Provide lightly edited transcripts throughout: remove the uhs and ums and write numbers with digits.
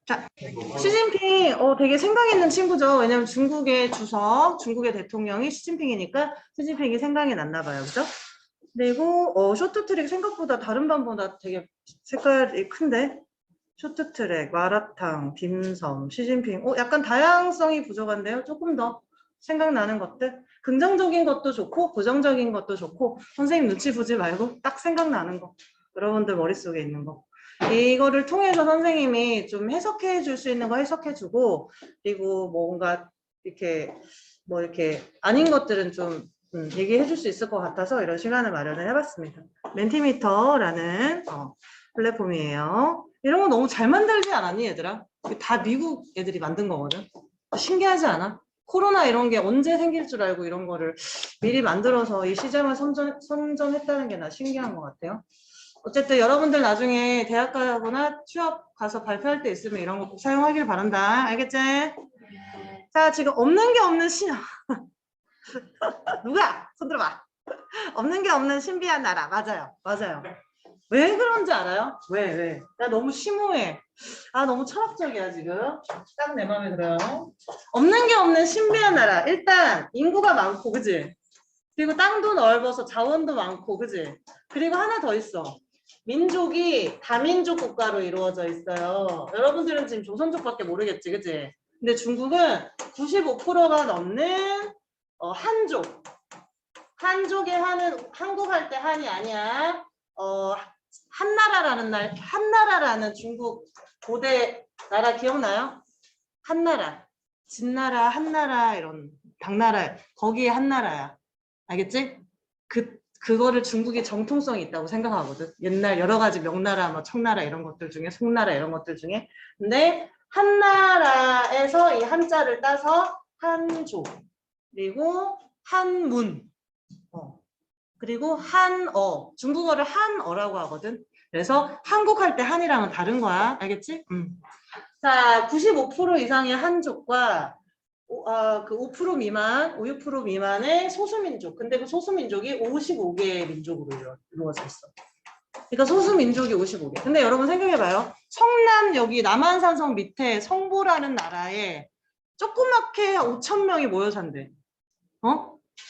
자, 시진핑 되게 생각 있는 친구죠. 왜냐면 중국의 주석, 중국의 대통령이 시진핑이니까 시진핑이 생각이 났나 봐요. 그죠? 그리고 쇼트트랙 생각보다 다른 반보다 되게 색깔이 큰데 쇼트트랙, 마라탕, 딤섬, 시진핑 약간 다양성이 부족한데요. 조금 더 생각나는 것들 긍정적인 것도 좋고 부정적인 것도 좋고 선생님 눈치 보지 말고 딱 생각나는 거 여러분들 머릿속에 있는 거 이거를 통해서 선생님이 좀 해석해 줄 수 있는 거 해석해 주고 그리고 뭔가 이렇게 뭐 이렇게 아닌 것들은 좀 얘기해 줄 수 있을 것 같아서 이런 시간을 마련을 해봤습니다. 멘티미터라는 플랫폼이에요. 이런 거 너무 잘 만들지 않았니 얘들아? 다 미국 애들이 만든 거거든. 신기하지 않아? 코로나 이런 게 언제 생길 줄 알고 이런 거를 미리 만들어서 이 시장을 선점했다는 게 나 신기한 것 같아요. 어쨌든 여러분들 나중에 대학 가거나 취업 가서 발표할 때 있으면 이런 거 꼭 사용하길 바란다. 알겠지? 자, 지금 없는 게 없는 누가? 손 들어봐. 없는 게 없는 신비한 나라. 맞아요. 맞아요. 왜 그런지 알아요? 왜? 나 너무 심오해. 너무 철학적이야, 지금. 딱 내 마음에 들어요. 없는 게 없는 신비한 나라. 일단, 인구가 많고, 그지? 그리고 땅도 넓어서 자원도 많고, 그지? 그리고 하나 더 있어. 민족이 다민족 국가로 이루어져 있어요. 여러분들은 지금 조선족밖에 모르겠지, 그지? 근데 중국은 95%가 넘는 한족. 한족의 한은 한국 할 때 한이 아니야. 한나라라는 중국 고대 나라 기억나요? 한나라, 진나라, 한나라 이런 당나라 거기에 한나라야. 알겠지? 그거를 중국이 정통성이 있다고 생각하거든. 옛날 여러 가지 명나라, 뭐 청나라 이런 것들 중에 송나라 이런 것들 중에. 근데 한나라에서 이 한자를 따서 한족 그리고 한문 그리고 한어 중국어를 한어라고 하거든. 그래서 한국 할 때 한이랑은 다른 거야. 알겠지? 자, 95% 이상의 한족과 그 5% 미만, 5, 6% 미만의 소수민족. 근데 그 소수민족이 55개의 민족으로 이루어져 있어. 그러니까 소수민족이 55개. 근데 여러분 생각해봐요. 성남 여기 남한산성 밑에 성보라는 나라에 조그맣게 5천 명이 모여 산대.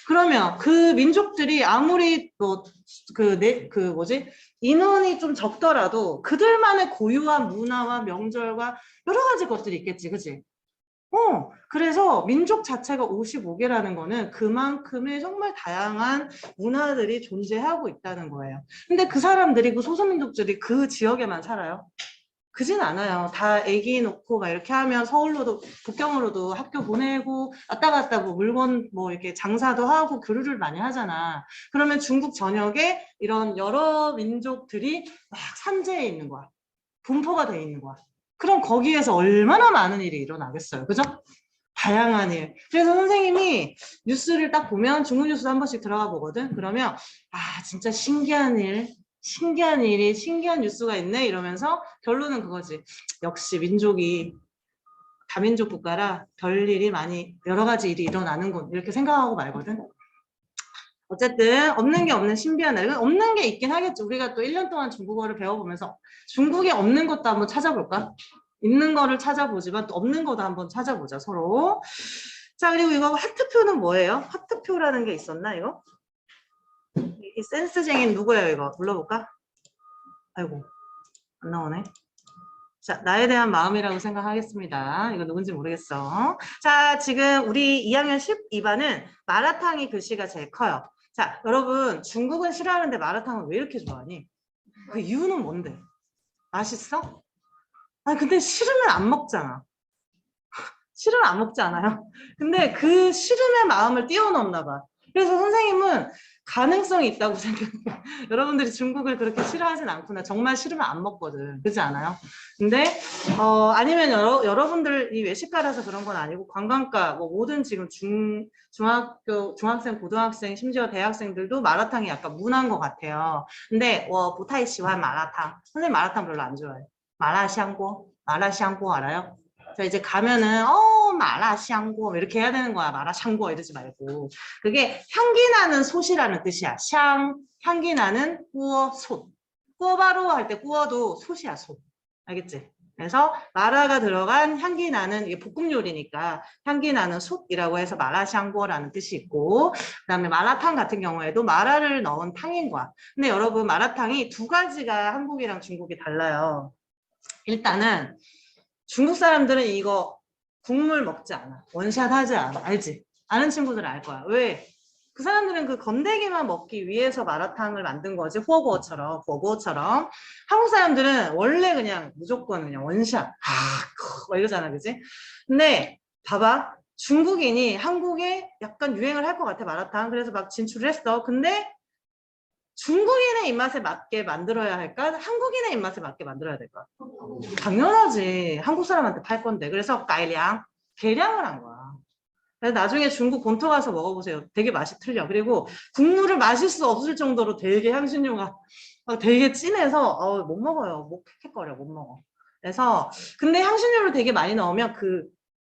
그러면 그 민족들이 아무리 인원이 좀 적더라도 그들만의 고유한 문화와 명절과 여러 가지 것들이 있겠지, 그지? 그래서 민족 자체가 55개라는 거는 그만큼의 정말 다양한 문화들이 존재하고 있다는 거예요. 근데 그 사람들이, 그 소수민족들이 그 지역에만 살아요? 그진 않아요. 다 애기 놓고 막 이렇게 하면 서울로도, 북경으로도 학교 보내고, 왔다 갔다 뭐 물건 뭐 이렇게 장사도 하고 교류를 많이 하잖아. 그러면 중국 전역에 이런 여러 민족들이 막 산재해 있는 거야. 분포가 돼 있는 거야. 그럼 거기에서 얼마나 많은 일이 일어나겠어요. 그죠? 다양한 일. 그래서 선생님이 뉴스를 딱 보면 중국 뉴스 한 번씩 들어가 보거든. 그러면 진짜 신기한 일이 신기한 뉴스가 있네 이러면서 결론은 그거지. 역시 민족이 다민족 국가라 별일이 많이 여러 가지 일이 일어나는군 이렇게 생각하고 말거든. 어쨌든 없는 게 없는 신비한 나라. 없는 게 있긴 하겠죠. 우리가 또 1년 동안 중국어를 배워보면서 중국에 없는 것도 한번 찾아볼까? 있는 거를 찾아보지만 또 없는 것도 한번 찾아보자 서로. 자, 그리고 이거 하트표는 뭐예요? 하트표라는 게 있었나 이거? 이 센스쟁이는 누구예요 이거? 눌러볼까? 아이고 안 나오네. 자, 나에 대한 마음이라고 생각하겠습니다. 이거 누군지 모르겠어. 자, 지금 우리 2학년 12반은 마라탕이 글씨가 제일 커요. 자, 여러분 중국은 싫어하는데 마라탕은 왜 이렇게 좋아하니? 그 이유는 뭔데? 맛있어? 근데 싫으면 안 먹잖아. 싫으면 안 먹지 않아요? 근데 그 싫음의 마음을 뛰어넘나 봐. 그래서 선생님은 가능성이 있다고 생각해요. 여러분들이 중국을 그렇게 싫어하진 않구나. 정말 싫으면 안 먹거든. 그렇지 않아요? 근데 아니면 여러분들이 외식가라서 그런 건 아니고 관광가 뭐 모든 지금 중학생, 고등학생, 심지어 대학생들도 마라탕이 약간 문화인 것 같아요. 근데 보타이시환 마라탕. 선생님 마라탕 별로 안 좋아해요. 마라샹궈 알아요? 자, 이제 가면은 마라샹궈 이렇게 해야 되는 거야. 마라샹궈 이러지 말고. 그게 향기 나는 솥이라는 뜻이야. 향기 나는 꾸어 솥. 꾸어바로 할 때 꾸어도 솥이야, 솥. 알겠지? 그래서 마라가 들어간 향기 나는 이게 볶음 요리니까 향기 나는 솥이라고 해서 마라샹궈라는 뜻이 있고 그다음에 마라탕 같은 경우에도 마라를 넣은 탕인 거야. 근데 여러분 마라탕이 두 가지가 한국이랑 중국이 달라요. 일단은 중국 사람들은 이거 국물 먹지 않아. 원샷 하지 않아. 알지? 아는 친구들은 알 거야. 왜? 그 사람들은 그 건더기만 먹기 위해서 마라탕을 만든 거지. 후어구어처럼. 한국 사람들은 원래 그냥 무조건 그냥 원샷. 막 이러잖아. 그지? 근데 봐봐. 중국인이 한국에 약간 유행을 할 것 같아. 마라탕. 그래서 막 진출을 했어. 근데 중국인의 입맛에 맞게 만들어야 할까? 한국인의 입맛에 맞게 만들어야 될까? 당연하지. 한국 사람한테 팔 건데. 그래서 계량을 한 거야. 그래서 나중에 중국 본토 가서 먹어보세요. 되게 맛이 틀려. 그리고 국물을 마실 수 없을 정도로 되게 향신료가 되게 진해서 못 먹어요. 목 헥헥거려. 못 먹어. 그래서 근데 향신료를 되게 많이 넣으면 그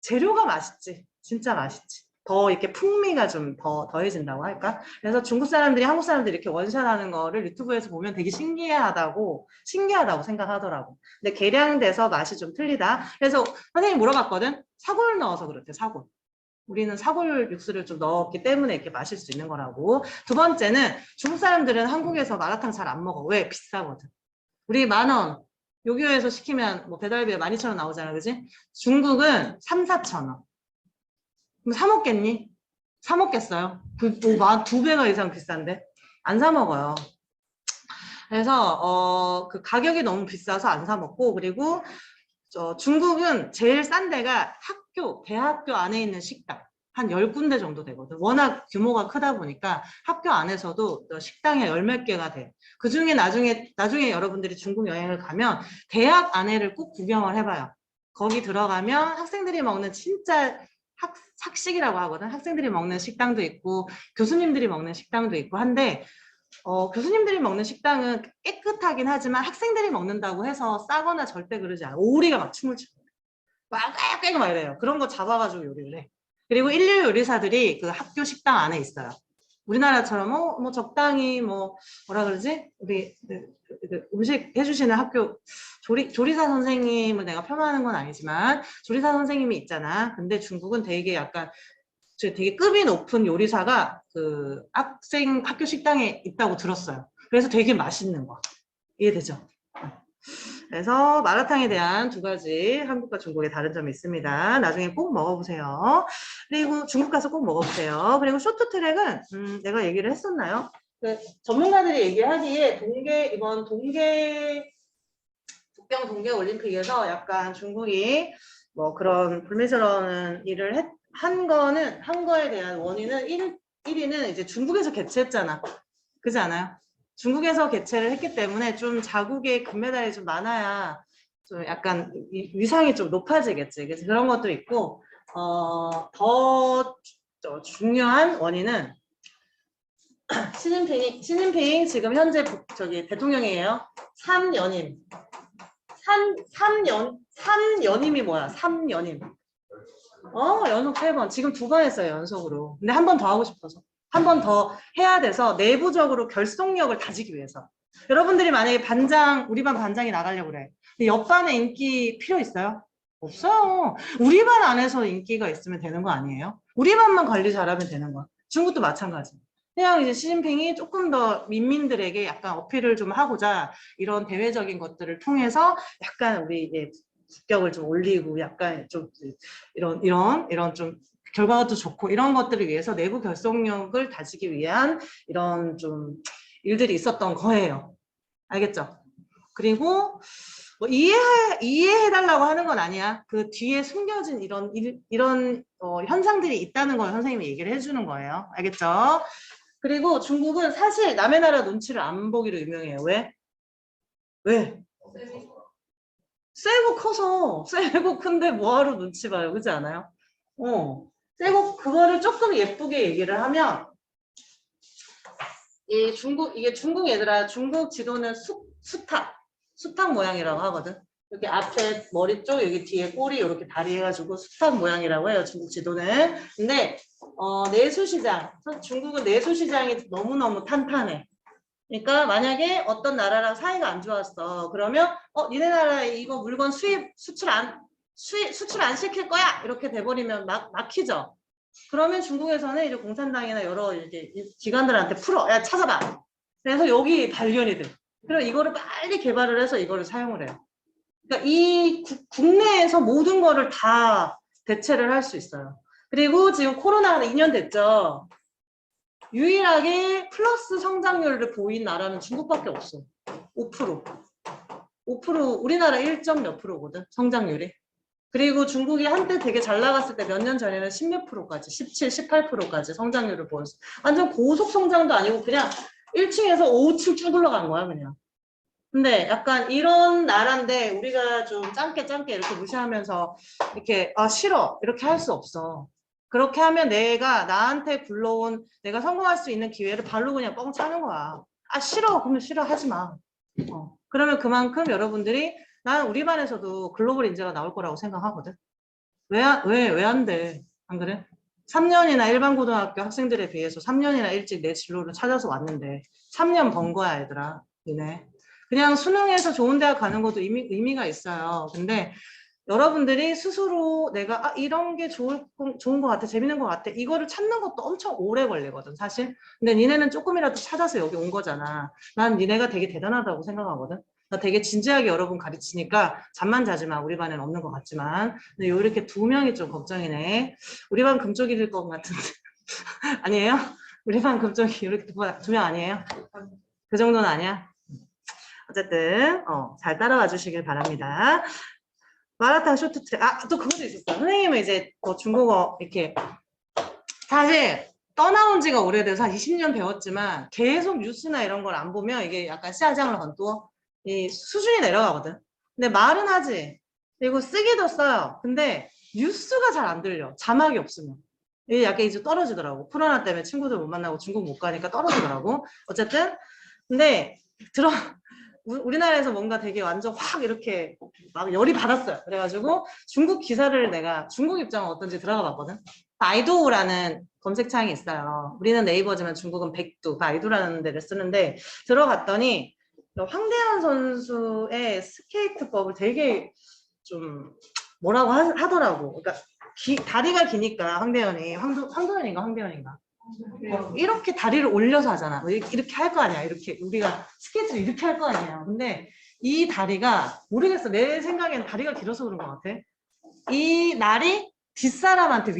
재료가 맛있지. 진짜 맛있지. 더 이렇게 풍미가 좀 더해진다고 할까? 그래서 중국 사람들이 한국 사람들이 이렇게 원샷하는 거를 유튜브에서 보면 되게 신기하다고 생각하더라고. 근데 계량돼서 맛이 좀 틀리다. 그래서 선생님이 물어봤거든. 사골 넣어서 그렇대. 사골. 우리는 사골 육수를 좀 넣었기 때문에 이렇게 마실 수 있는 거라고. 두 번째는 중국 사람들은 한국에서 마라탕 잘 안 먹어. 왜? 비싸거든. 우리 10,000원. 요기요에서 시키면 뭐 배달비에 12,000원 나오잖아. 그지? 중국은 3,000~4,000원. 그럼 사 먹겠니? 사 먹겠어요? 두 배가 이상 비싼데? 안 사 먹어요. 그래서 그 가격이 너무 비싸서 안 사 먹고 그리고 중국은 제일 싼 데가 대학교 안에 있는 식당. 한 10군데 정도 되거든. 워낙 규모가 크다 보니까 학교 안에서도 식당이 10몇 개가 돼. 그 중에 나중에 여러분들이 중국 여행을 가면 대학 안에를 꼭 구경을 해봐요. 거기 들어가면 학생들이 먹는 진짜 학식이라고 하거든. 학생들이 먹는 식당도 있고 교수님들이 먹는 식당도 있고 한데 교수님들이 먹는 식당은 깨끗하긴 하지만 학생들이 먹는다고 해서 싸거나 절대 그러지 않아. 오리가 막 춤을 추고 막 꽥꽥 막 이래요. 그런 거 잡아가지고 요리를 해. 그리고 일류 요리사들이 그 학교 식당 안에 있어요. 우리나라처럼 뭐 적당히 뭐라 그러지? 우리 그 음식 해주시는 학교 조리사 선생님을 내가 폄하하는 건 아니지만 조리사 선생님이 있잖아. 근데 중국은 되게 급이 높은 요리사가 그 학교 식당에 있다고 들었어요. 그래서 되게 맛있는 거. 이해되죠? 그래서 마라탕에 대한 두 가지 한국과 중국의 다른 점이 있습니다. 나중에 꼭 먹어보세요. 그리고 중국 가서 꼭 먹어보세요. 그리고 쇼트트랙은 내가 얘기를 했었나요? 전문가들이 얘기하기에 이번 북경 동계 올림픽에서 약간 중국이 뭐 그런 불미스러운 일을 한 거에 대한 원인은 1위는 이제 중국에서 개최했잖아. 그렇지 않아요? 중국에서 개최를 했기 때문에 좀 자국의 금메달이 좀 많아야 좀 약간 위상이 좀 높아지겠지. 그래서 그런 것도 있고 더 중요한 원인은 시진핑 지금 현재 대통령이에요. 3연임. 3연임이 뭐야? 3연임. 연속 3번. 지금 2번 했어요, 연속으로. 근데 한 번 더 하고 싶어서. 한 번 더 해야 돼서 내부적으로 결속력을 다지기 위해서. 여러분들이 만약에 우리 반 반장이 나가려고 그래. 근데 옆반에 인기 필요 있어요? 없어요. 우리 반 안에서 인기가 있으면 되는 거 아니에요? 우리 반만 관리 잘하면 되는 거야. 중국도 마찬가지. 그냥 이제 시진핑이 조금 더 민민들에게 약간 어필을 좀 하고자 이런 대외적인 것들을 통해서 약간 우리 이제 국격을 좀 올리고 약간 좀 이런 좀 결과도 좋고 이런 것들을 위해서 내부 결속력을 다지기 위한 이런 좀 일들이 있었던 거예요. 알겠죠? 그리고 뭐 이해해달라고 하는 건 아니야. 그 뒤에 숨겨진 이런 현상들이 있다는 걸 선생님이 얘기를 해주는 거예요. 알겠죠? 그리고 중국은 사실 남의 나라 눈치를 안 보기로 유명해요. 왜? 세고 큰데 뭐하러 눈치 봐요. 그렇지 않아요? 세고 그거를 조금 예쁘게 얘기를 하면 이게 중국 얘들아, 중국 지도는 수탉 모양이라고 하거든. 여기 앞에 머리 쪽, 여기 뒤에 꼬리 이렇게 다리 해가지고 수탉 모양이라고 해요. 중국 지도는. 근데 내수시장, 중국은 내수시장이 너무너무 탄탄해. 그러니까 만약에 어떤 나라랑 사이가 안 좋았어. 그러면 니네 나라에 이거 물건 수출 안 시킬 거야. 이렇게 돼버리면 막히죠. 그러면 중국에서는 이제 공산당이나 여러 이제 기관들한테 야 찾아봐. 그래서 여기 발견이 돼. 그럼 이거를 빨리 개발을 해서 이거를 사용을 해요. 그러니까 이 국내에서 모든 거를 다 대체를 할 수 있어요. 그리고 지금 코로나가 2년 됐죠. 유일하게 플러스 성장률을 보인 나라는 중국밖에 없어. 5%. 5% 우리나라 1점 몇 프로거든. 성장률이. 그리고 중국이 한때 되게 잘 나갔을 때 몇 년 전에는 10몇 프로까지 17, 18%까지 성장률을 보였어. 완전 고속 성장도 아니고 그냥 1층에서 5층 쭉 올라간 거야 그냥. 근데 약간 이런 나라인데 우리가 좀 짱게 이렇게 무시하면서 이렇게 싫어 이렇게 할 수 없어. 그렇게 하면 내가 나한테 불러온 내가 성공할 수 있는 기회를 발로 그냥 뻥 차는 거야. 싫어 그러면 싫어 하지 마. 그러면 그만큼 여러분들이 난 우리 반에서도 글로벌 인재가 나올 거라고 생각하거든. 왜 안 돼? 안 그래? 3년이나 일반 고등학교 학생들에 비해서 3년이나 일찍 내 진로를 찾아서 왔는데 3년 번 거야 얘들아. 니네. 그냥 수능해서 좋은 대학 가는 것도 의미가 있어요. 근데 여러분들이 스스로 내가 이런 게 좋은 것 같아, 재밌는 것 같아. 이거를 찾는 것도 엄청 오래 걸리거든, 사실. 근데 니네는 조금이라도 찾아서 여기 온 거잖아. 난 니네가 되게 대단하다고 생각하거든. 나 되게 진지하게 여러분 가르치니까 잠만 자지 마. 우리 반에는 없는 것 같지만. 근데 이렇게 2명이 좀 걱정이네. 우리 반 금쪽이일 것 같은데. 아니에요? 우리 반 금쪽이 이렇게 2명 아니에요? 그 정도는 아니야? 어쨌든 잘 따라와 주시길 바랍니다. 마라탕 쇼트트랙. 또 그것도 있었어요. 선생님은 이제 중국어 이렇게 사실 떠나온 지가 오래돼서 한 20년 배웠지만 계속 뉴스나 이런 걸 안 보면 이게 약간 시야장을 건또 이 수준이 내려가거든. 근데 말은 하지. 그리고 쓰기도 써요. 근데 뉴스가 잘 안 들려. 자막이 없으면. 이게 약간 이제 떨어지더라고. 코로나 때문에 친구들 못 만나고 중국 못 가니까 떨어지더라고. 어쨌든 근데 우리나라에서 뭔가 되게 완전 확 이렇게 막 열이 받았어요. 그래가지고 중국 기사를 내가 중국 입장은 어떤지 들어가 봤거든. 바이두라는 검색창이 있어요. 우리는 네이버지만 중국은 백두, 바이두라는 데를 쓰는데 들어갔더니 황대현 선수의 스케이트법을 되게 좀 뭐라고 하더라고. 그러니까 다리가 기니까 황대현이 황도현인가 황대현인가 이렇게 다리를 올려서 하잖아. 이렇게 할 거 아니야. 이렇게 우리가 스케이트를 이렇게 할 거 아니야. 근데 이 다리가 모르겠어. 내 생각에는 다리가 길어서 그런 것 같아. 이 날이 뒷사람한테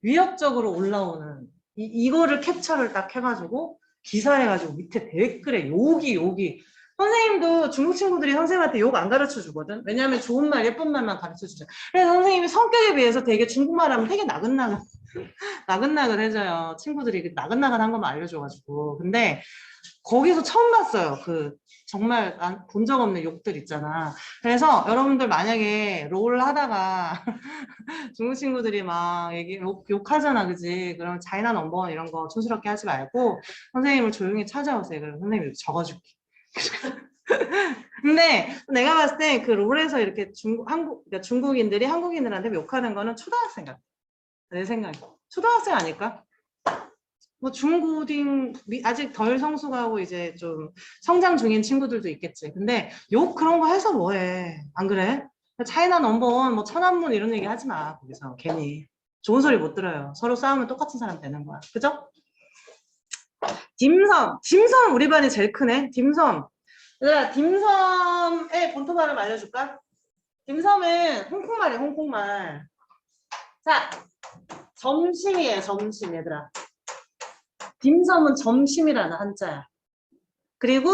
위협적으로 올라오는 이거를 캡처를 딱 해가지고 기사해가지고 밑에 댓글에 욕이 선생님도 중국 친구들이 선생님한테 욕 안 가르쳐 주거든. 왜냐하면 좋은 말 예쁜 말만 가르쳐 주죠. 그래서 선생님이 성격에 비해서 되게 중국말 하면 되게 나긋나긋해져요. 친구들이 나긋나긋한 것만 알려줘가지고. 근데 거기서 처음 봤어요. 정말 본 적 없는 욕들 있잖아. 그래서 여러분들 만약에 롤 하다가 중국 친구들이 막 욕하잖아, 그지? 그럼 차이나 넘버원 이런 거 촌스럽게 하지 말고 선생님을 조용히 찾아오세요. 그럼 선생님이 적어줄게. 근데 내가 봤을 때 그 롤에서 이렇게 그러니까 중국인들이 한국인들한테 욕하는 거는 초등학생 같아. 내 생각에. 초등학생 아닐까? 뭐 중고딩 아직 덜 성숙하고 이제 좀 성장 중인 친구들도 있겠지. 근데 욕 그런 거 해서 뭐해? 안 그래? 차이나 넘버원 뭐 천안문 이런 얘기 하지 마. 거기서 괜히 좋은 소리 못 들어요. 서로 싸우면 똑같은 사람 되는 거야. 그죠? 딤섬 우리 반이 제일 크네. 딤섬. 얘들아, 딤섬의 본토 발음 알려줄까? 딤섬은 홍콩말이야, 홍콩말. 자, 점심이에요, 점심, 얘들아. 딤섬은 점심이라는 한자야. 그리고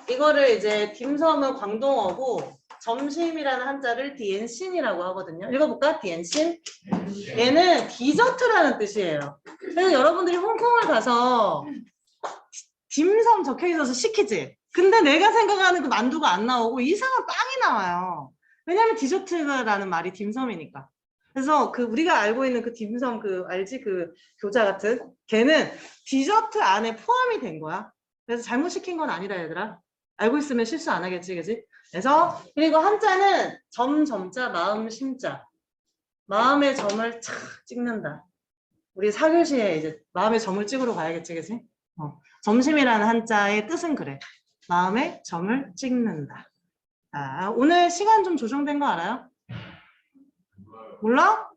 이거를 이제 딤섬은 광동어고 점심이라는 한자를 디엔신이라고 하거든요. 읽어볼까? 디엔신. 얘는 디저트라는 뜻이에요. 그래서 여러분들이 홍콩을 가서 딤섬 적혀 있어서 시키지. 근데 내가 생각하는 그 만두가 안 나오고 이상한 빵이 나와요. 왜냐면 디저트라는 말이 딤섬이니까. 그래서 우리가 알고 있는 그 딤섬 알지? 그 교자 같은 걔는 디저트 안에 포함이 된 거야. 그래서 잘못 시킨 건 아니다 얘들아. 알고 있으면 실수 안 하겠지, 그지? 그래서 그리고 한자는 점자 마음 심자. 마음의 점을 착 찍는다. 우리 4교시에 이제 마음의 점을 찍으러 가야겠지, 그지? 점심이라는 한자의 뜻은 그래. 마음에 점을 찍는다. 자, 오늘 시간 좀 조정된 거 알아요? 몰라?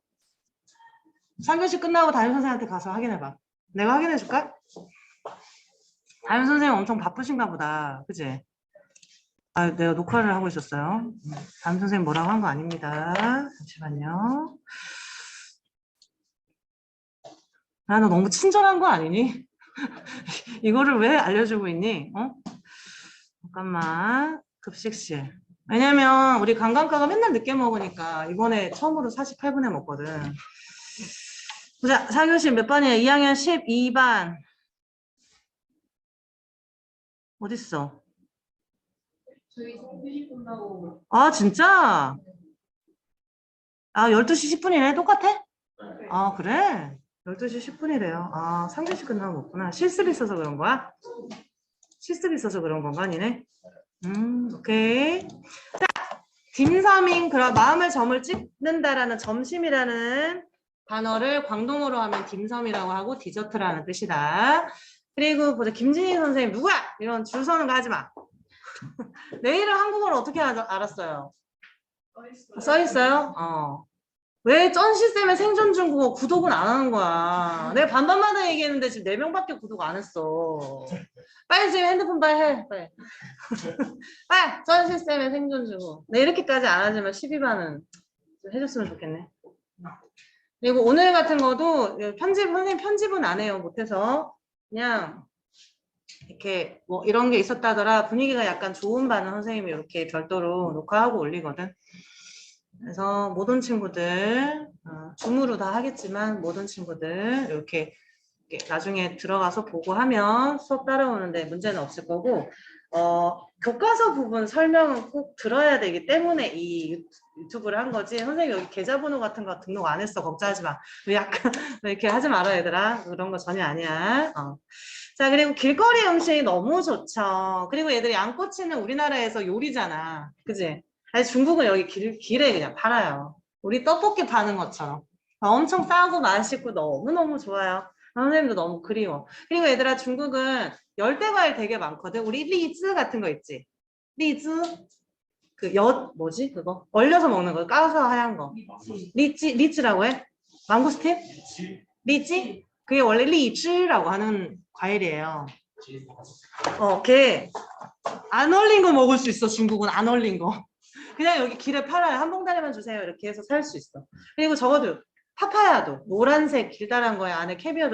3교시 끝나고 담임선생님한테 가서 확인해봐. 내가 확인해줄까? 담임선생님 엄청 바쁘신가 보다. 그치? 아, 내가 녹화를 하고 있었어요. 담임선생님 뭐라고 한 거 아닙니다. 잠시만요. 아, 너 너무 친절한 거 아니니? 이거를 왜 알려주고 있니? 잠깐만. 급식실. 왜냐면 우리 관광과가 맨날 늦게 먹으니까 이번에 처음으로 48분에 먹거든. 보자. 4교시 몇 반이야? 2학년 12반. 어딨어? 저희 3교시 끝나고. 아, 진짜? 아, 12시 10분이네. 똑같아? 아, 그래? 12시 10분이래요. 아, 3교시 끝나고 먹구나. 실습이 있어서 그런 거야? 실습이 있어서 그런 건가, 니네? 오케이. 자, 딤섬인, 그런 마음의 점을 찍는다라는 점심이라는 단어를 광동어로 하면 딤섬이라고 하고 디저트라는 뜻이다. 그리고 보자. 김진희 선생님 누구야? 이런 줄 서는 거 하지 마. 내일은 한국어를 어떻게 알았어요? 써 있어요? 왜 쩐시쌤의 생존 중국어 구독은 안 하는 거야? 내가 반반마다 얘기했는데 지금 4명밖에 구독 안 했어. 빨리 지금 핸드폰 빨리 해. 빨리. 빨리 쩐시쌤의 생존 중국어. 네, 이렇게까지 안 하지만 12반은 좀 해줬으면 좋겠네. 그리고 오늘 같은 거도 선생님 편집은 안 해요. 못해서. 그냥 이렇게 뭐 이런 게 있었다더라. 분위기가 약간 좋은 반은 선생님이 이렇게 별도로 녹화하고 올리거든. 그래서 모든 친구들 줌으로 다 하겠지만 모든 친구들 이렇게 나중에 들어가서 보고 하면 수업 따라오는데 문제는 없을 거고, 교과서 부분 설명은 꼭 들어야 되기 때문에 이 유튜브를 한 거지. 선생님 여기 계좌번호 같은 거 등록 안 했어. 걱정하지 마. 약간 이렇게 하지 마라 얘들아. 그런 거 전혀 아니야. 자, 그리고 길거리 음식이 너무 좋죠. 그리고 얘들이 양꼬치는 우리나라에서 요리잖아. 그지? 아니, 중국은 여기 길에 그냥 팔아요. 우리 떡볶이 파는 것처럼. 엄청 싸고 맛있고 너무너무 좋아요. 선생님도 너무 그리워. 그리고 얘들아, 중국은 열대과일 되게 많거든. 우리 리즈 같은 거 있지? 리즈? 뭐지? 그거? 얼려서 먹는 거. 까서 하얀 거. 리즈라고 해? 망고스틴? 리지? 그게 원래 리즈라고 하는 과일이에요. 걔 안 얼린 거 먹을 수 있어. 중국은 안 얼린 거. 그냥 여기 길에 팔아요. 한 봉다리만 주세요. 이렇게 해서 살 수 있어. 그리고 적어도 파파야도 노란색 길다란 거에 안에 캐비어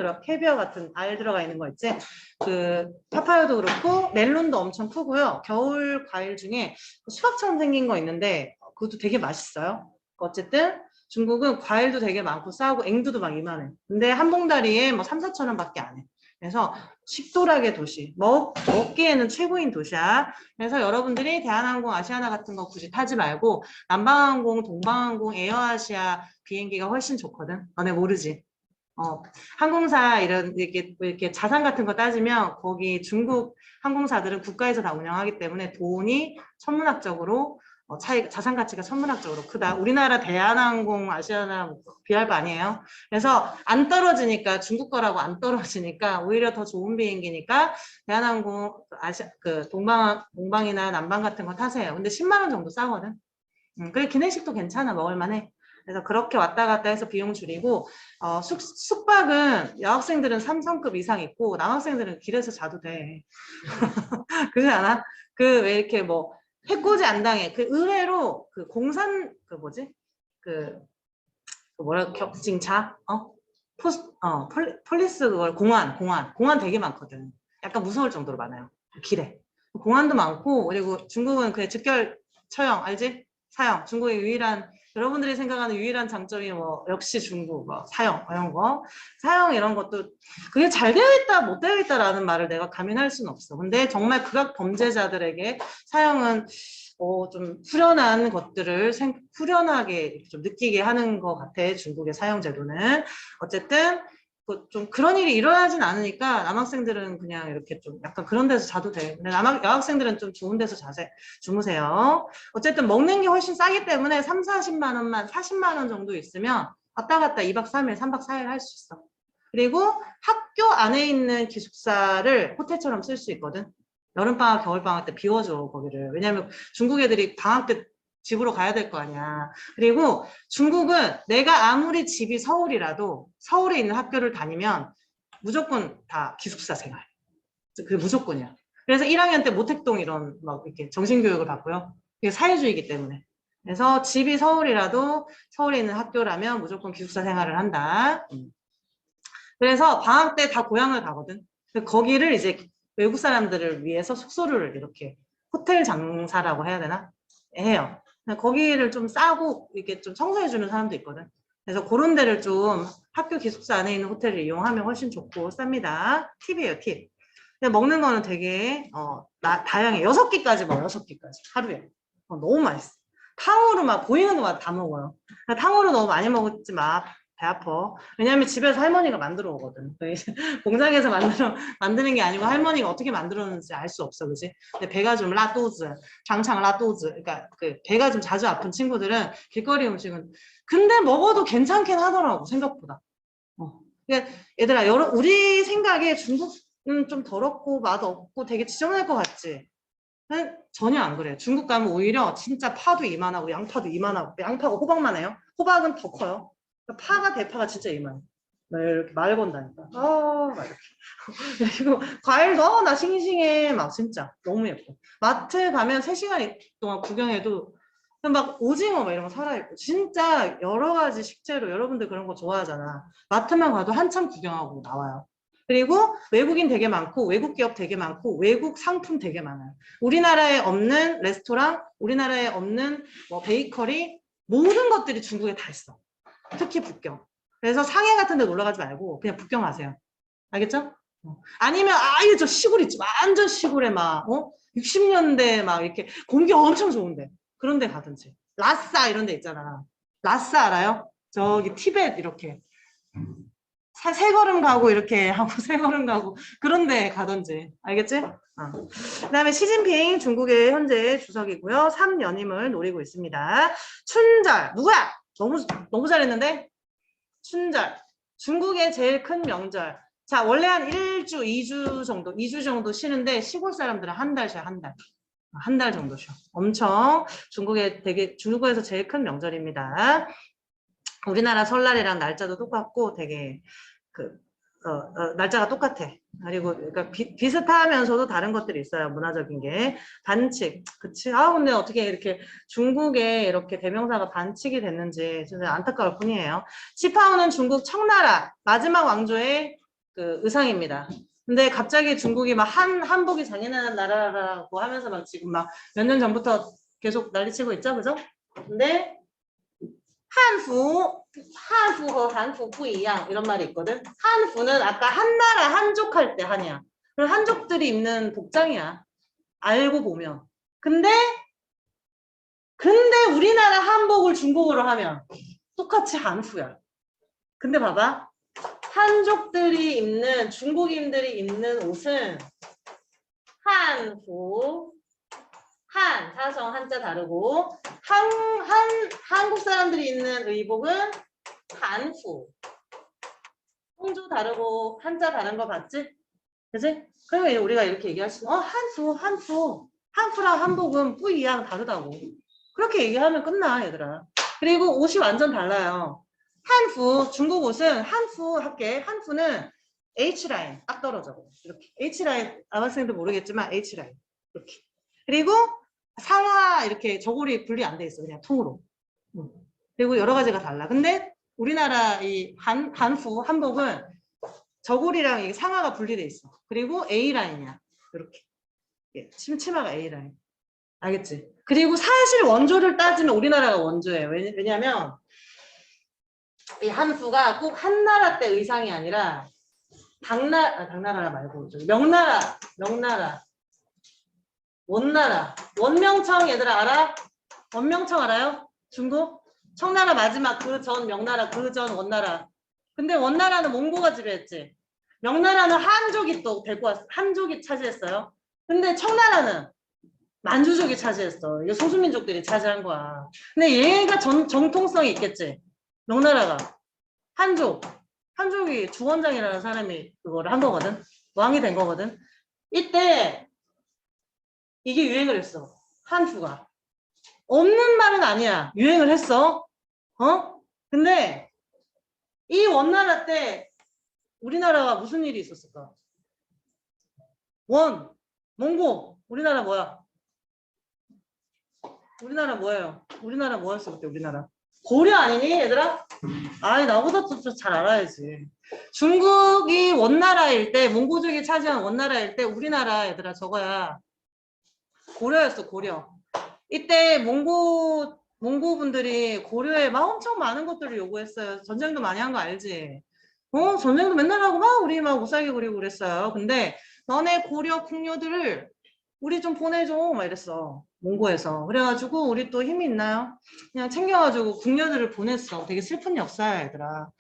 같은 알 들어가 있는 거 있지? 그 파파야도 그렇고 멜론도 엄청 크고요. 겨울 과일 중에 수박처럼 생긴 거 있는데 그것도 되게 맛있어요. 어쨌든 중국은 과일도 되게 많고 싸고 앵두도 막 이만해. 근데 한 봉다리에 뭐 3, 4천 원밖에 안 해. 그래서 식도락의 도시, 먹기에는 최고인 도시야. 그래서 여러분들이 대한항공, 아시아나 같은 거 굳이 타지 말고 남방항공, 동방항공, 에어아시아 비행기가 훨씬 좋거든. 너네 모르지? 항공사 이렇게 자산 같은 거 따지면 거기 중국 항공사들은 국가에서 다 운영하기 때문에 돈이 천문학적으로 자산 가치가 천문학적으로 크다. 우리나라 대한항공, 아시아나 비할 바 아니에요. 그래서 안 떨어지니까 중국 거라고 안 떨어지니까 오히려 더 좋은 비행기니까 대한항공, 동방이나 남방 같은 거 타세요. 근데 10만 원 정도 싸거든. 그래 기내식도 괜찮아. 먹을만해. 그래서 그렇게 왔다 갔다 해서 비용 줄이고 숙박은 여학생들은 3성급 이상 있고 남학생들은 길에서 자도 돼. 그렇지 않아? 그 왜 이렇게 뭐 해코지 안 당해. 그 의외로 그 공산 격징차 폴리스 그걸 공안 되게 많거든. 약간 무서울 정도로 많아요. 길에 공안도 많고 그리고 중국은 그 즉결 처형 알지? 사형. 중국의 유일한 여러분들이 생각하는 유일한 장점이 뭐 역시 중국 사형 이런 거 사형 이런 것도 그게 잘 되어 있다 못 되어 있다라는 말을 내가 감히 할 수는 없어. 근데 정말 극악 범죄자들에게 사형은 좀 후련한 것들을 후련하게 좀 느끼게 하는 것 같아. 중국의 사형 제도는 어쨌든 좀 그런 일이 일어나진 않으니까 남학생들은 그냥 이렇게 좀 약간 그런 데서 자도 돼. 근데 여학생들은 좀 좋은 데서 주무세요. 어쨌든 먹는 게 훨씬 싸기 때문에 3, 40만 원만 40만 원 정도 있으면 왔다 갔다 2박 3일, 3박 4일 할 수 있어. 그리고 학교 안에 있는 기숙사를 호텔처럼 쓸 수 있거든. 여름방학, 겨울방학 때 비워줘, 거기를. 왜냐면 중국 애들이 방학 때 집으로 가야 될 거 아니야. 그리고 중국은 내가 아무리 집이 서울이라도 서울에 있는 학교를 다니면 무조건 다 기숙사 생활. 그게 무조건이야. 그래서 1학년 때 모택동 이런 막 이렇게 정신교육을 받고요. 이게 사회주의이기 때문에. 그래서 집이 서울이라도 서울에 있는 학교라면 무조건 기숙사 생활을 한다. 그래서 방학 때 다 고향을 가거든. 거기를 이제 외국 사람들을 위해서 숙소를 이렇게 호텔 장사라고 해야 되나? 해요. 거기를 좀 싸고 이렇게 좀 청소해주는 사람도 있거든. 그래서 그런 데를 좀 학교 기숙사 안에 있는 호텔을 이용하면 훨씬 좋고 쌉니다. 팁이에요, 팁. 근데 먹는 거는 되게 다양해. 6끼까지 먹어, 6끼까지 하루에. 너무 맛있어. 탕후루 막 보이는 거마다 다 먹어요. 탕후루 너무 많이 먹지 마. 배 아파. 왜냐면 집에서 할머니가 만들어 오거든. 공장에서 만드는 게 아니고 할머니가 어떻게 만들었는지 알 수 없어, 그지? 근데 배가 좀 라또즈, 장창 라또즈, 그러니까 그 배가 좀 자주 아픈 친구들은 길거리 음식은 근데 먹어도 괜찮긴 하더라고, 생각보다. 그러니까 얘들아, 우리 생각에 중국은 좀 더럽고 맛없고 되게 지저분할 것 같지? 전혀 안 그래요. 중국 가면 오히려 진짜 파도 이만하고 양파도 이만하고 양파가 호박만 해요. 호박은 더 커요. 파가 대파가 진짜 이만해. 막 이렇게 말 건다니까. 막 이렇게. 그리고 과일도 나 싱싱해. 막 진짜 너무 예뻐. 마트 가면 3시간 동안 구경해도 막 오징어 막 이런 거 살아있고 진짜 여러 가지 식재료 여러분들 그런 거 좋아하잖아. 마트만 가도 한참 구경하고 나와요. 그리고 외국인 되게 많고 외국 기업 되게 많고 외국 상품 되게 많아요. 우리나라에 없는 레스토랑, 우리나라에 없는 뭐 베이커리 모든 것들이 중국에 다 있어. 특히 북경. 그래서 상해 같은 데 놀러 가지 말고 그냥 북경 가세요. 알겠죠? 아니면 아예 저 시골 있지. 완전 시골에 막 60년대 막 이렇게 공기 엄청 좋은데 그런 데 가든지. 라싸 이런 데 있잖아. 라싸 알아요? 저기 티벳 이렇게. 세 걸음 가고 이렇게 하고 세 걸음 가고 그런 데 가든지. 알겠지? 그다음에 시진핑 중국의 현재 주석이고요. 3연임을 노리고 있습니다. 춘절 누구야? 너무 잘했는데? 춘절. 중국의 제일 큰 명절. 자, 원래 한 1주, 2주 정도 쉬는데 시골 사람들은 한 달 쉬어, 한 달. 한 달 정도 쉬어. 엄청 중국에서 제일 큰 명절입니다. 우리나라 설날이랑 날짜도 똑같고 되게 날짜가 똑같아. 그리고 그러니까 비슷하면서도 다른 것들이 있어요. 문화적인 게. 반칙. 그치? 근데 어떻게 이렇게 중국에 이렇게 대명사가 반칙이 됐는지 진짜 안타까울 뿐이에요. 치파오는 중국 청나라 마지막 왕조의 그 의상입니다. 근데 갑자기 중국이 막 한복이 잔인한 나라라고 하면서 막 지금 막 몇 년 전부터 계속 난리치고 있죠, 그죠? 근데 한푸和 한푸 不一样 이런 말이 있거든. 한푸는 아까 한나라 한족 할 때 한이야. 그럼 한족들이 입는 복장이야. 알고 보면. 근데 우리나라 한복을 중국어로 하면 똑같이 한푸야. 근데 봐봐. 한족들이 입는 중국인들이 입는 옷은 한푸 사성 한자 다르고 한국 사람들이 입는 의복은 한푸. 홍조 다르고 한자 다른 거 봤지? 그치? 그러면 우리가 이렇게 얘기할 수 있어. 한푸랑 한복은 뿌이양 다르다고. 그렇게 얘기하면 끝나, 얘들아. 그리고 옷이 완전 달라요. 한푸, 중국 옷은 한푸 할게. 한푸는 H라인 딱 떨어져. 이렇게. H라인, 남학생들 모르겠지만 H라인. 이렇게. 그리고 상하 이렇게 저고리 분리 안 돼 있어. 그냥 통으로. 그리고 여러 가지가 달라. 근데 우리나라 이 한푸, 한복은 저고리랑 이 상하가 분리돼 있어. 그리고 A라인이야. 이렇게. 치마가 A라인. 알겠지? 그리고 사실 원조를 따지면 우리나라가 원조예요. 왜냐면 이 한푸가 꼭 한나라 때 의상이 아니라 당나라 말고 명나라, 원명청 얘들아 알아? 원명청 알아요? 중국? 청나라 마지막 그 전 명나라 그 전 원나라. 근데 원나라는 몽고가 지배했지. 명나라는 한족이 또 데리고 왔어. 한족이 차지했어요. 근데 청나라는 만주족이 차지했어. 이거 소수민족들이 차지한 거야. 근데 얘가 정통성이 있겠지. 명나라가 한족. 한족이 주원장이라는 사람이 그거를 한 거거든. 왕이 된 거거든. 이때 이게 유행을 했어. 한주가. 없는 말은 아니야. 유행을 했어. 어? 근데 이 원나라 때 우리나라가 무슨 일이 있었을까? 원, 몽고, 우리나라 뭐야? 우리나라 뭐예요? 우리나라 뭐였어 그때 우리나라? 고려 아니니 얘들아? 아이 나보다 좀 잘 알아야지. 중국이 원나라일 때 몽고족이 차지한 원나라일 때 우리나라 얘들아 저거야. 고려였어 고려. 이때 몽고분들이 고려에 막 엄청 많은 것들을 요구했어요. 전쟁도 많이 한 거 알지? 전쟁도 맨날 하고 막 우리 막 못살게 부리고 그랬어요. 근데 너네 고려 궁녀들을 우리 좀 보내줘 막 이랬어. 몽고에서. 그래가지고 우리 또 힘이 있나요? 그냥 챙겨가지고 궁녀들을 보냈어. 되게 슬픈 역사야 얘들아.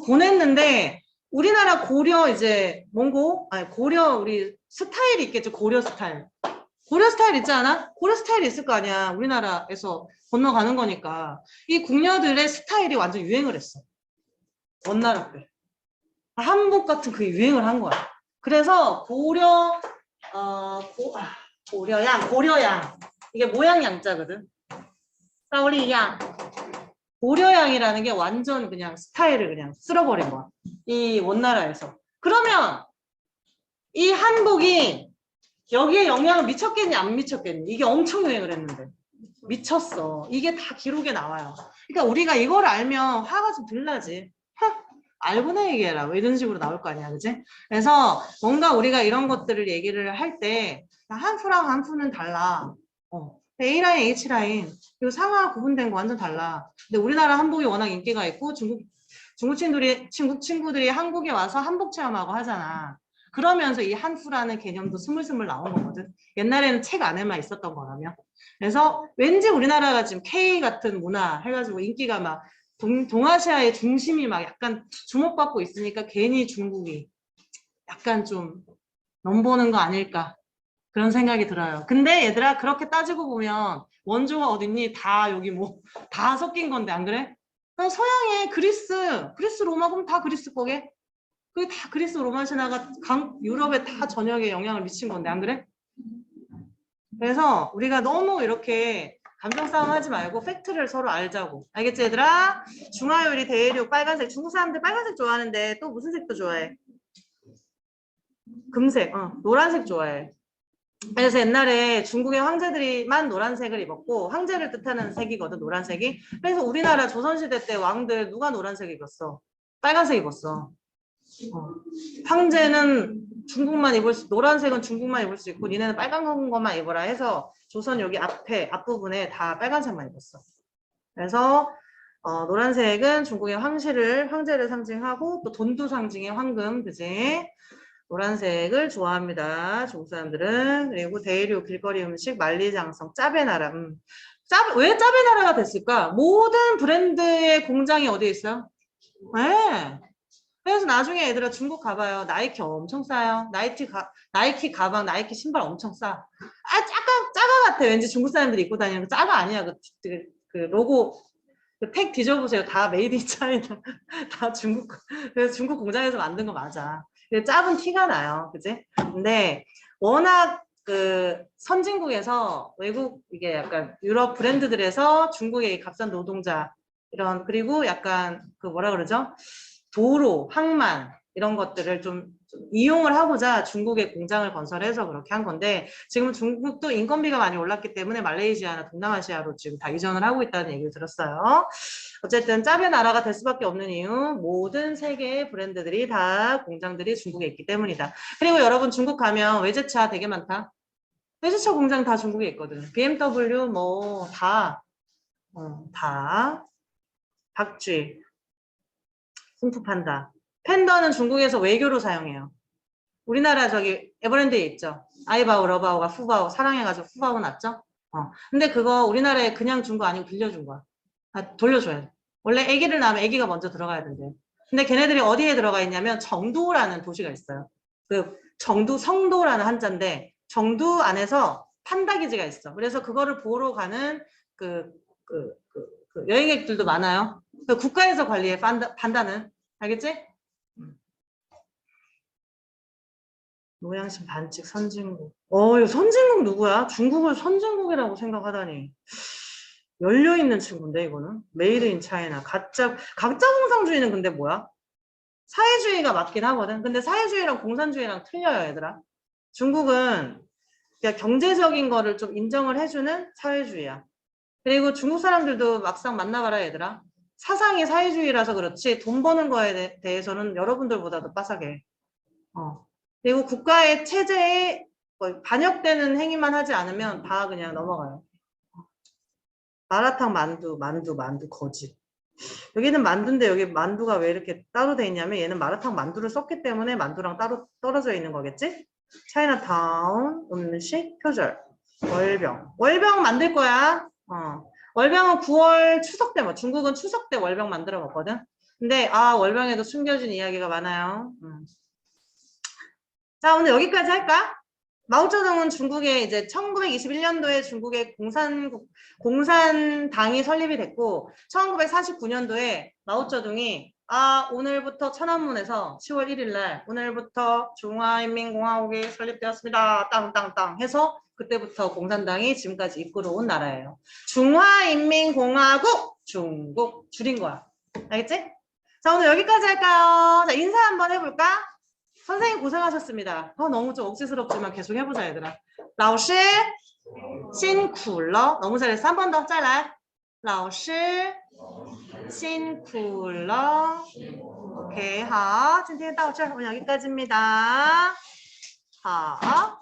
보냈는데 우리나라 고려 이제 몽고 아니 고려 우리 스타일이 있겠죠. 고려 스타일. 고려 스타일 있지 않아? 고려 스타일이 있을 거 아니야. 우리나라에서 건너가는 거니까. 이 궁녀들의 스타일이 완전 유행을 했어. 원나라 때. 한복 같은 그 유행을 한 거야. 그래서 고려양. 이게 모양 양자거든. 싸우리양. 고려양이라는 게 완전 그냥 스타일을 그냥 쓸어버린 거야. 이 원나라에서. 그러면 이 한복이 여기에 영향을 미쳤겠니 안 미쳤겠니? 이게 엄청 유행을 했는데 미쳤어. 이게 다 기록에 나와요. 그러니까 우리가 이걸 알면 화가 좀 덜 나지. 알고나 얘기해라. 뭐 이런 식으로 나올 거 아니야, 그지? 그래서 뭔가 우리가 이런 것들을 얘기를 할 때 한푸랑 한푸는 달라. A라인, H라인 그리고 상하 구분된 거 완전 달라. 근데 우리나라 한복이 워낙 인기가 있고 중국 친구들이 한국에 와서 한복 체험하고 하잖아. 그러면서 이 한푸라는 개념도 스물스물 나온 거거든. 옛날에는 책 안에만 있었던 거라며. 그래서 왠지 우리나라가 지금 K 같은 문화 해가지고 인기가 막 동아시아의 중심이 막 약간 주목받고 있으니까 괜히 중국이 약간 좀 넘보는 거 아닐까 그런 생각이 들어요. 근데 얘들아 그렇게 따지고 보면 원조가 어딨니? 다 여기 뭐 다 섞인 건데 안 그래? 서양의 그리스 로마 그럼 다 그리스 거게? 그게 다 그리스 로마 신화가 유럽에 다 전역에 영향을 미친 건데 안 그래? 그래서 우리가 너무 이렇게 감정 싸움 하지 말고 팩트를 서로 알자고. 알겠지 얘들아? 중화요리 대륙 빨간색. 중국 사람들 빨간색 좋아하는데 또 무슨 색도 좋아해? 금색. 노란색 좋아해. 그래서 옛날에 중국의 황제들이만 노란색을 입었고 황제를 뜻하는 색이거든 노란색이. 그래서 우리나라 조선시대 때 왕들 누가 노란색 입었어? 빨간색 입었어. 황제는 중국만 노란색은 중국만 입을 수 있고 니네는 빨간 것만 입어라 해서 조선 여기 앞부분에 다 빨간색만 입었어. 그래서 노란색은 중국의 황제를 상징하고 또 돈도 상징의 황금, 그지? 노란색을 좋아합니다. 중국 사람들은. 그리고 대륙 길거리 음식 만리장성 짭의 나라. 왜 짭의 나라가 됐을까? 모든 브랜드의 공장이 어디에 있어요? 네. 그래서 나중에 얘들아 중국 가봐요. 나이키 엄청 싸요. 나이키 가방, 나이키 신발 엄청 싸. 짜가 같아. 왠지 중국 사람들이 입고 다니는 거 짜가 아니야. 그 로고, 그 택 뒤져보세요. 다 메이드 인 차이나. 다 중국. 그래서 중국 공장에서 만든 거 맞아. 작은 티가 나요. 그지? 근데 워낙 그 선진국에서 이게 약간 유럽 브랜드들에서 중국의 값싼 노동자, 그리고 약간 그 뭐라 그러죠? 도로, 항만 이런 것들을 좀 이용을 하고자 중국의 공장을 건설해서 그렇게 한 건데 지금 중국도 인건비가 많이 올랐기 때문에 말레이시아나 동남아시아로 지금 다 이전을 하고 있다는 얘기를 들었어요. 어쨌든 짭의 나라가 될 수밖에 없는 이유 모든 세계의 브랜드들이 다 공장들이 중국에 있기 때문이다. 그리고 여러분 중국 가면 외제차 되게 많다. 외제차 공장 다 중국에 있거든. BMW 뭐 다 박쥐 승프판다. 팬더는 중국에서 외교로 사용해요. 우리나라 저기 에버랜드에 있죠. 아이바오, 러바오가 푸바오 사랑해가지고 푸바오 났죠. 근데 그거 우리나라에 그냥 준 거 아니고 빌려준 거야. 돌려줘야 돼. 원래 아기를 낳으면 아기가 먼저 들어가야 된대. 근데 걔네들이 어디에 들어가 있냐면 정도라는 도시가 있어요. 그 성도라는 한자인데 정도 안에서 판다 기지가 있어. 그래서 그거를 보러 가는 그 여행객들도 많아요. 국가에서 관리해 판다는. 알겠지? 노양심 반칙 선진국. 이거 선진국 누구야? 중국을 선진국이라고 생각하다니. 열려있는 친구인데 이거는. 메이드 인 차이나. 가짜 공산주의는 근데 뭐야? 사회주의가 맞긴 하거든. 근데 사회주의랑 공산주의랑 틀려요, 얘들아. 중국은 그냥 경제적인 거를 좀 인정을 해주는 사회주의야. 그리고 중국 사람들도 막상 만나봐라, 얘들아. 사상이 사회주의라서 그렇지 돈 버는 거에 대해서는 여러분들보다도 빠삭해. 그리고 국가의 체제에 반역되는 행위만 하지 않으면 다 그냥 넘어가요. 마라탕, 만두, 거짓. 여기는 만두인데 여기 만두가 왜 이렇게 따로 돼 있냐면 얘는 마라탕 만두를 썼기 때문에 만두랑 따로 떨어져 있는 거겠지? 차이나타운, 음식, 표절, 월병 만들 거야. 월병은 9월 추석 때 중국은 추석 때 월병 만들어 먹거든. 근데 월병에도 숨겨진 이야기가 많아요. 자, 오늘 여기까지 할까? 마오쩌둥은 중국의 이제 1921년도에 중국의 공산당이 설립이 됐고 1949년도에 마오쩌둥이 오늘부터 천안문에서 10월 1일 날 오늘부터 중화인민공화국이 설립되었습니다. 땅땅땅 해서 그때부터 공산당이 지금까지 이끌어온 나라예요. 중화인민공화국 중국 줄인 거야. 알겠지? 자, 오늘 여기까지 할까요? 자, 인사 한번 해볼까? 선생님 고생하셨습니다. 너무 좀 억지스럽지만 계속 해보자 얘들아. 老师辛苦了. 너무 잘했어. 한 번 더. 再来. 老师辛苦了. 오케이. 好. 今天到这儿. 오늘 여기까지입니다. 好.